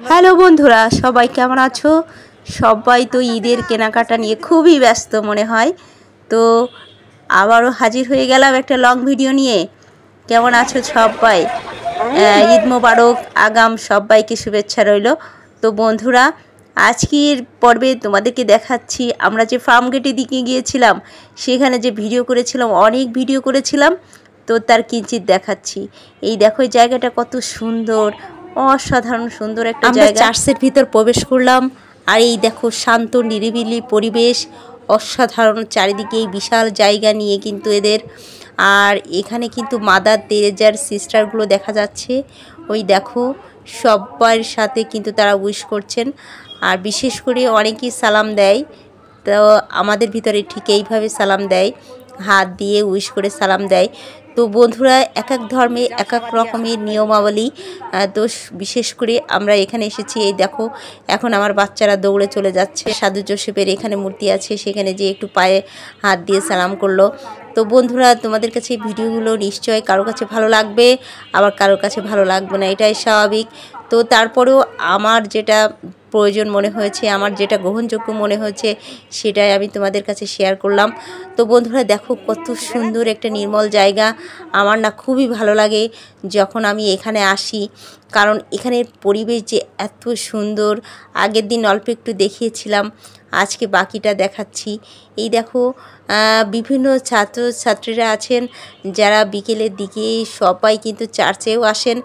Hello বন্ধুরা, সবাই কেমন আছো? সবাই তো ঈদের কেনাকাটা নিয়ে খুবই ব্যস্ত মনে হয়। তো আবারও হাজির হয়ে গেলাম একটা লং ভিডিও নিয়ে। কেমন আছো সবাই? ঈদ মোবারক, আগাম সবাইকে শুভেচ্ছা রইল। তো বন্ধুরা, আজকের পর্বে তোমাদেরকে দেখাচ্ছি আমরা যে ফার্ম গেটের দিকে গিয়েছিলাম, সেখানে যে ভিডিও করেছিলাম, অনেক ভিডিও করেছিলাম, তো তার কিঞ্চিত দেখাচ্ছি। এই দেখো এই জায়গাটা কত সুন্দর, অসাধারণ সুন্দর একটা জায়গা। চার্চের ভিতর প্রবেশ করলাম, আর এই দেখো শান্ত নিরিবিলি পরিবেশ, অসাধারণ চারিদিকে এই বিশাল জায়গা নিয়ে কিন্তু এদের। আর এখানে কিন্তু মাদার তেরেজার সিস্টারগুলো দেখা যাচ্ছে। ওই দেখো সবার সাথে কিন্তু তারা উইশ করছেন, আর বিশেষ করে অনেকেই সালাম দেয়। তো আমাদের ভিতরে ঠিক এইভাবে সালাম দেয়, হাত দিয়ে উইশ করে সালাম দেয়। তো বন্ধুরা, এক এক ধর্মে এক এক রকমের নিয়মাবলী। তো বিশেষ করে আমরা এখানে এসেছি, এই দেখো এখন আমার বাচ্চারা দৌড়ে চলে যাচ্ছে। সাধু জোসেফের এখানে মূর্তি আছে, সেখানে যে একটু পায়ে হাত দিয়ে সালাম করলো। তো বন্ধুরা, তোমাদের কাছে এই ভিডিওগুলো নিশ্চয়ই কারো কাছে ভালো লাগবে, আবার কারোর কাছে ভালো লাগবে না, এটাই স্বাভাবিক। তো তারপরেও আমার যেটা প্রয়োজন মনে হয়েছে, আমার যেটা গ্রহণযোগ্য মনে হয়েছে, সেটাই আমি তোমাদের কাছে শেয়ার করলাম। তো বন্ধুরা দেখো কত সুন্দর একটা নির্মল জায়গা। আমার না খুবই ভালো লাগে যখন আমি এখানে আসি, কারণ এখানের পরিবেশ যে এত সুন্দর। আগের দিন অল্প একটু দেখিয়েছিলাম, আজকে বাকিটা দেখাচ্ছি। এই দেখো বিভিন্ন ছাত্রছাত্রীরা আছেন যারা বিকেলের দিকে সবাই কিন্তু চার্চেও আসেন,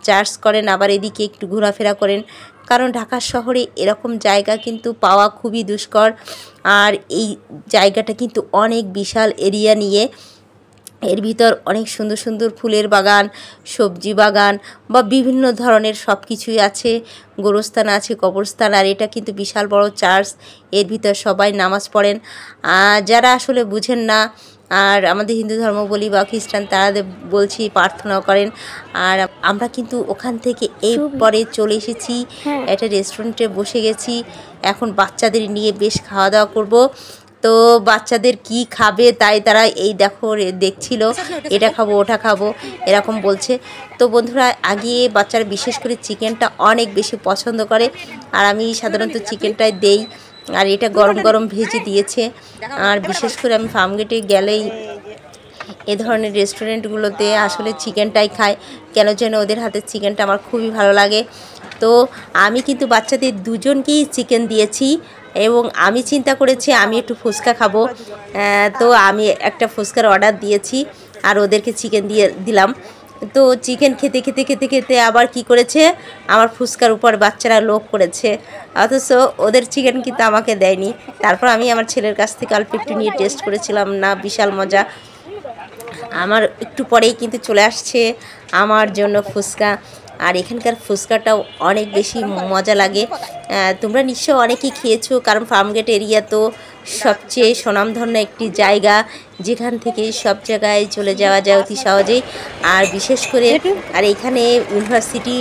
চার্চ করেন, আবার এদিকে একটু ঘোরাফেরা করেন। কারণ ঢাকা শহরে এরকম জায়গা কিন্তু পাওয়া খুবই দুষ্কর। আর এই জায়গাটা কিন্তু অনেক বিশাল এরিয়া নিয়ে, এর ভিতর অনেক সুন্দর সুন্দর ফুলের বাগান, সবজি বাগান বা বিভিন্ন ধরনের সব কিছুই আছে। গোরস্থান আছে, কবরস্থান, আর এটা কিন্তু বিশাল বড় চার্চ। এর ভিতর সবাই নামাজ পড়েন। যারা আসলে বুঝেন না, আর আমাদের হিন্দু ধর্ম বলি বা খ্রিস্টান, তারা বলছি প্রার্থনা করেন। আর আমরা কিন্তু ওখান থেকে এই পরে চলে এসেছি, একটা রেস্টুরেন্টে বসে গেছি। এখন বাচ্চাদের নিয়ে বেশ খাওয়া দাওয়া করব। তো বাচ্চাদের কি খাবে তাই তারা এই দেখো দেখছিল, এটা খাবো ওটা খাবো এরকম বলছে। তো বন্ধুরা, আগে বাচ্চারা বিশেষ করে চিকেনটা অনেক বেশি পছন্দ করে, আর আমি সাধারণত চিকেনটাই দেই। আর এটা গরম গরম ভেজে দিয়েছে। আর বিশেষ করে আমি ফার্মগেটে গেলেই এ ধরনের রেস্টুরেন্টগুলোতে আসলে চিকেনটাই খায়, কেন যেন ওদের হাতের চিকেনটা আমার খুবই ভালো লাগে। তো আমি কিন্তু বাচ্চাদের দুজনকেই চিকেন দিয়েছি, এবং আমি চিন্তা করেছি আমি একটু ফুচকা খাবো। তো আমি একটা ফুচকার অর্ডার দিয়েছি, আর ওদেরকে চিকেন দিয়ে দিলাম। তো চিকেন খেতে খেতে খেতে খেতে আবার কি করেছে, আমার ফুচকার উপর বাচ্চারা লোভ করেছে, অথচ ওদের চিকেন কিন্তু আমাকে দেয়নি। তারপর আমি আমার ছেলের কাছ থেকে অল্প একটু নিয়ে টেস্ট করেছিলাম, না বিশাল মজা। আমার একটু পরেই কিন্তু চলে আসছে আমার জন্য ফুচকা, আর এখানকার ফুচকাটাও অনেক বেশি মজা লাগে। তোমরা নিশ্চয় অনেকেই খেয়েছো, কারণ ফার্মগেট এরিয়া তো সবচেয়ে স্বনামধন্য একটি জায়গা, যেখান থেকে সব জায়গায় চলে যাওয়া যায় অতি সহজেই। আর বিশেষ করে আর এখানে ইউনিভার্সিটি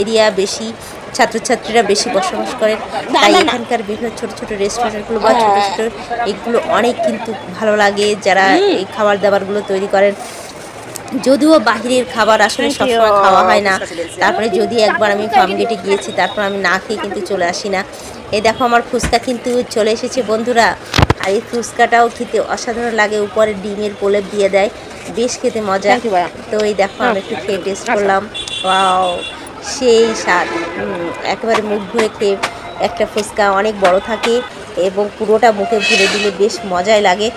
এরিয়া বেশি, ছাত্রছাত্রীরা বেশি বসবাস করেন, তাই এখানকার বিভিন্ন ছোট ছোট রেস্টুরেন্টগুলো বা ছোটো ছোটো এগুলো অনেক কিন্তু ভালো লাগে, যারা এই খাবার দাবারগুলো তৈরি করেন। যদিও বাহিরের খাবার আসলে সবসময় খাওয়া হয় না, তারপরে যদি একবার আমি ফার্মগেটে গিয়েছি, তারপর আমি না খেয়ে কিন্তু চলে আসি না। এই দেখো আমার ফুচকা কিন্তু চলে এসেছে বন্ধুরা, আর এই ফুচকাটাও খেতে অসাধারণ লাগে, উপরে ডিমের প্রলেপ দিয়ে দেয়, বেশ খেতে মজা। তো এই দেখো আমি একটু খেয়ে টেস্ট করলাম, ওয়াও সেই স্বাদ, একেবারে মুখ ধুয়ে খেয়ে। একটা ফুচকা অনেক বড় থাকে এবং পুরোটা মুখে ভরে দিলে বেশ মজাই লাগে।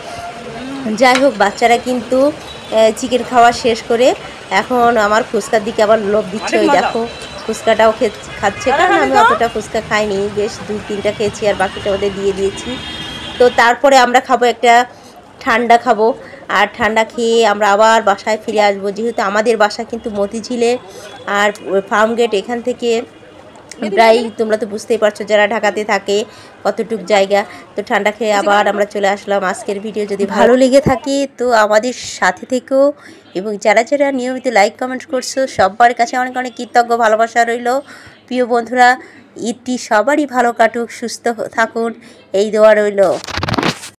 যাই হোক, বাচ্চারা কিন্তু চিকেন খাওয়া শেষ করে এখন আমার ফুচকার দিকে আবার লোভ দিচ্ছে। ওই দেখো ফুচকাটাও খাচ্ছে, কারণ আমি অতটা ফুচকা খাইনি, বেশ 2-3টা খেয়েছি, আর বাকিটা ওদের দিয়ে দিয়েছি। তো তারপরে আমরা খাবো একটা ঠান্ডা খাবো, আর ঠান্ডা খেয়ে আমরা আবার বাসায় ফিরে আসবো, যেহেতু আমাদের বাসা কিন্তু মতিঝিলে, আর ফার্মগেট এখান থেকে প্রায় তোমরা তো বুঝতেই পারছো যারা ঢাকাতে থাকে কতটুক জায়গা। তো ঠান্ডা খেয়ে আবার আমরা চলে আসলাম। আজকের ভিডিও যদি ভালো লেগে থাকে তো আমাদের সাথে থেকেও, এবং যারা যারা নিয়মিত লাইক কমেন্ট করছো সবার কাছে অনেক অনেক কৃতজ্ঞ ভালোবাসা রইল। প্রিয় বন্ধুরা, ঈদটি সবারই ভালো কাটুক, সুস্থ থাকুন, এই দোয়া রইল।